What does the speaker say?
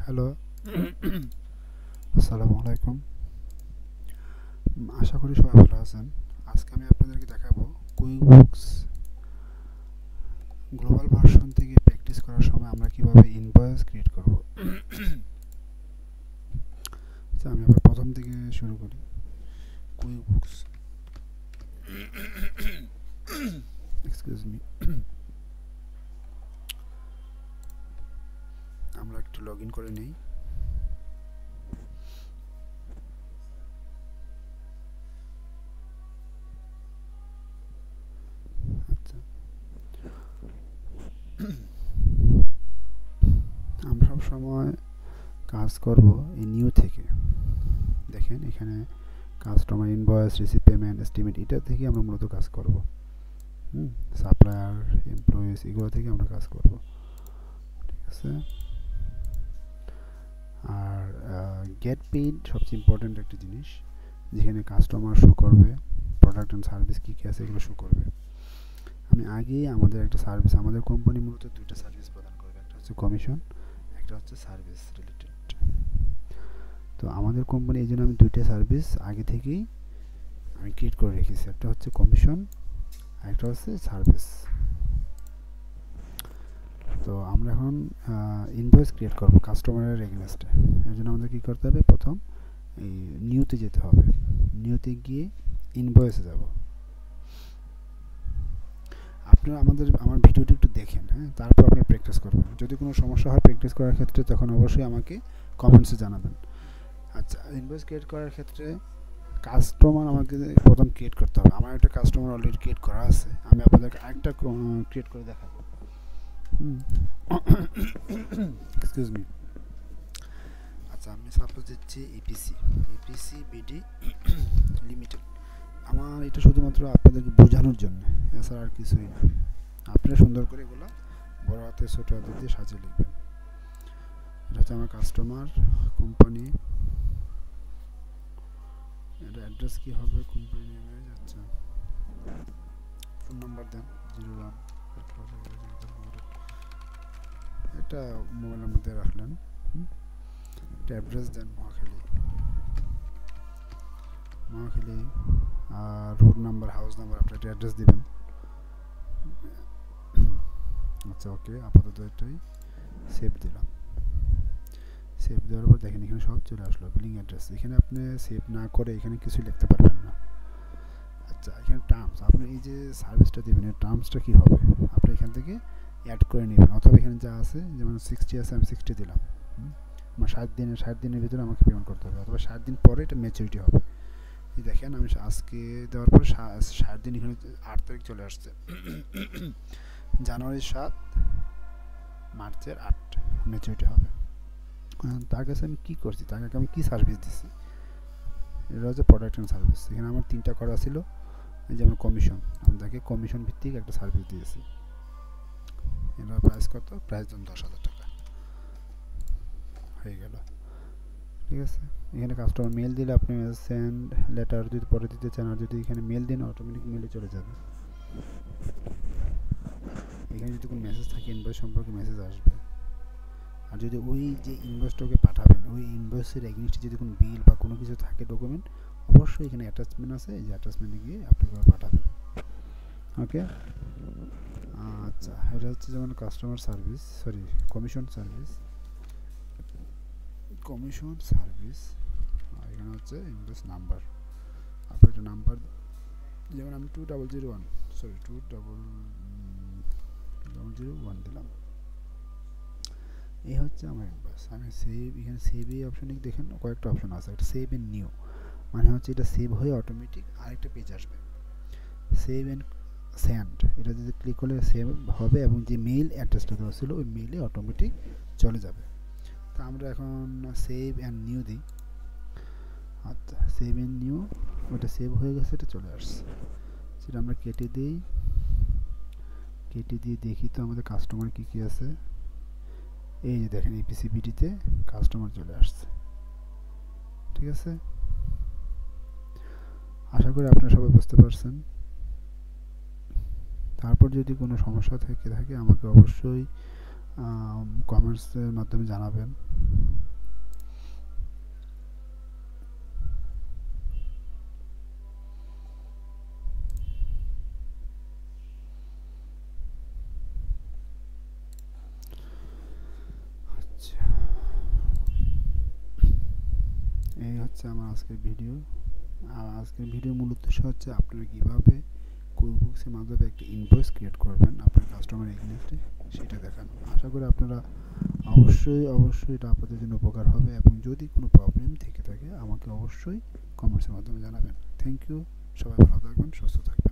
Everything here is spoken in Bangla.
হ্যালো, আসসালামু আলাইকুম। আশা করি সবাই ভালো আছেন। আজকে আমি আপনাদেরকে দেখাবো কুইকবুকস গ্লোবাল ভার্সন থেকে প্র্যাকটিস করার সময় আমরা কিভাবে ইনভয়েস ক্রিয়েট করব। আচ্ছা, আমি আবার প্রথম থেকে শুরু করি। কুইকবুকস, এক্সকিউজ মি, আমরা একটু লগ ইন করে নিই। আচ্ছা, আমরা সব সময় কাজ করব এই নিউ থেকে। দেখেন এখানে customer invoice, receive payment, estimate, এটা থেকে আমরা মূলত কাজ করব। সাপ্লায়ার, এমপ্লয়িজ, এগুলো থেকে আমরা কাজ করব। ঠিক আছে। আর গেট পেইড সবচেয়ে ইম্পর্ট্যান্ট একটা জিনিস, যেখানে কাস্টমার শো করবে, প্রোডাক্ট অ্যান্ড সার্ভিস কী কী আছে এগুলো শো করবে। আমি আগেই আমাদের একটা সার্ভিস, আমাদের কোম্পানি মূলত দুইটা সার্ভিস প্রদান করবে, একটা হচ্ছে কমিশন, একটা হচ্ছে সার্ভিস রিলেটেড। তো আমাদের কোম্পানি এই জন্য আমি দুইটা সার্ভিস আগে থেকেই আমি ক্রিয়েট করে রেখেছি, একটা হচ্ছে কমিশন আর একটা হচ্ছে সার্ভিস। তো আমরা এখন ইনভয়েস ক্রিয়েট করব কাস্টমারের এগেনস্টে। এর জন্য আমাদের কী করতে হবে, প্রথম এই নিউতে যেতে হবে। নিউতে গিয়ে ইনভয়েসে যাব। আপনারা আমার ভিডিওটি একটু দেখেন, হ্যাঁ, তারপর আপনি প্র্যাকটিস করবেন। যদি কোনো সমস্যা হয় প্র্যাকটিস করার ক্ষেত্রে তখন অবশ্যই আমাকে কমেন্টসে জানাবেন। আচ্ছা, ইনভয়েস ক্রিয়েট করার ক্ষেত্রে কাস্টমার আমাকে প্রথম ক্রিয়েট করতে হবে। আমার একটা কাস্টমার অলরেডি ক্রিয়েট করা আছে, আমি আপনাদেরকে আরেকটা ক্রিয়েট করে দেখাবো। Excuse me. আচ্ছা, আমি সাপোজ দিচ্ছি এপিসি বিডি লিমিটেড। আমার এটা শুধুমাত্র আপনাদেরকে বোঝানোর জন্য, এছাড়া আর কিছুই না। আপনারা সুন্দর করে এগুলো বড় হাতে ছোটো হাতে দিয়ে সাজিয়ে লিখবেন। এটা হচ্ছে আমার কাস্টমার, কোম্পানি, এটা অ্যাড্রেস কী হবে, কোম্পানি নেমে যাচ্ছে, ফোন নাম্বার দেন 01, এটা মোবাইল নাম্বার দিয়ে রাখলেন। এটা অ্যাড্রেস দেন মহাখালী, আর রোড নাম্বার, হাউস নাম্বার, আপনার একটা অ্যাড্রেস দিবেন। আচ্ছা, ওকে, আপাতত এটাই সেভ দিলাম। সেভ দেওয়ার পর দেখেন এখানে সব চলে আসলো, বিলিং অ্যাড্রেস। এখানে আপনি সেভ না করে এখানে কিছু লিখতে পারবেন না। আচ্ছা, এখানে টার্মস, আপনি এই যে সার্ভিসটা দেবেন এর টার্মসটা কী হবে আপনি এখান থেকে অ্যাড করে নেবেন, অথবা এখানে যা আছে, যেমন 60 আছে, আমি 60 দিলাম। আমার 60 দিনের ভিতরে আমাকে পেমেন্ট করতে হবে, অথবা 60 দিন পরে এটা ম্যাচুরিটি হবে। এই দেখেন আমি আজকে দেওয়ার পর 60 দিন, এখানে 8 তারিখ চলে আসছে। জানুয়ারির 7, মার্চের 8 ম্যাচুরিটি হবে। তার কাছে আমি কী করছি, তার কাছে আমি কী সার্ভিস দিচ্ছি, এটা হচ্ছে প্রোডাক্ট অ্যান্ড সার্ভিস। এখানে আমার 3টা করা ছিল। এই যেমন কমিশন, আমি তাকে কমিশন ভিত্তিক একটা সার্ভিস দিয়েছি। এটার প্রাইস কত, প্রাইস ধরুন 10,000 টাকা হয়ে গেল। ঠিক আছে। এখানে কাস্টমার মেল দিলে আপনি সেন্ড লেটার যদি পরে দিতে চান, আর যদি এখানে মেল দিন অটোমেটিক মেলে চলে যাবে। এখানে যদি কোনো মেসেজ থাকে ইনভয়েস সম্পর্কে মেসেজ আসবে। আর যদি ওই যে ইনভয়েসটাকে পাঠাবেন ওই ইনভয়েসের এগেইনস্টে যদি কোনো বিল বা কোনো কিছু থাকে ডকুমেন্ট, অবশ্যই এখানে অ্যাটাচমেন্ট আছে, এই যে অ্যাটাচমেন্টে গিয়ে আপনি পাঠাবেন। ওকে। আচ্ছা, এটা হচ্ছে যেমন customer service, sorry commission service, আর এখানে হচ্ছে ইনভয়েস নাম্বার। আপনার একটা নাম্বার, যেমন আমি 2001 দিলাম। এই হচ্ছে আমার ইনভয়েস। আমি সেভ, এখানে সেভ এই অপশানে দেখেন কয়েকটা অপশন আছে, একটা সেভ এন্ড নিউ, মানে হচ্ছে এটা সেভ হয়ে অটোমেটিক আরেকটা পেজ আসবে। সেভ এন্ড সেন্ড, এটা যদি ক্লিক করলে সেভ হবে এবং যে মেইল অ্যাড্রেসটা দেওয়া ছিল ওই মেইলে অটোমেটিক চলে যাবে। তো আমরা এখন সেভ অ্যান্ড নিউ দিই। আচ্ছা, সেভ অ্যান্ড নিউ, ওটা সেভ হয়ে গেছে, এটা চলে আসছে। সেটা আমরা কেটে দিয়ে দেখি তো আমাদের কাস্টমার কী কী আছে। এই যে দেখেন এপিসিবিডিতে কাস্টমার চলে আসছে। ঠিক আছে, আশা করি আপনারা সবাই বুঝতে পারছেন। তারপর যদি কোনো সমস্যা থেকে থাকে আমাকে অবশ্যই কমেন্টসের মাধ্যমে জানাবেন। আচ্ছা, এই হচ্ছে আমার আজকের ভিডিও। আর আজকের ভিডিও মূল উদ্দেশ্য হচ্ছে আপনারা কীভাবে কুইকবুকসের মাধ্যমে একটা ইনভয়েস ক্রিয়েট করবেন আপনার কাস্টমার এগেইনস্টে সেটা দেখানো। আশা করি আপনারা অবশ্যই এটা আপনাদের জন্য উপকার হবে, এবং যদি কোনো প্রবলেম থেকে থাকে আমাকে অবশ্যই কমেন্টসের মাধ্যমে জানাবেন। থ্যাংক ইউ, সবাই ভালো থাকবেন, সুস্থ থাকবেন।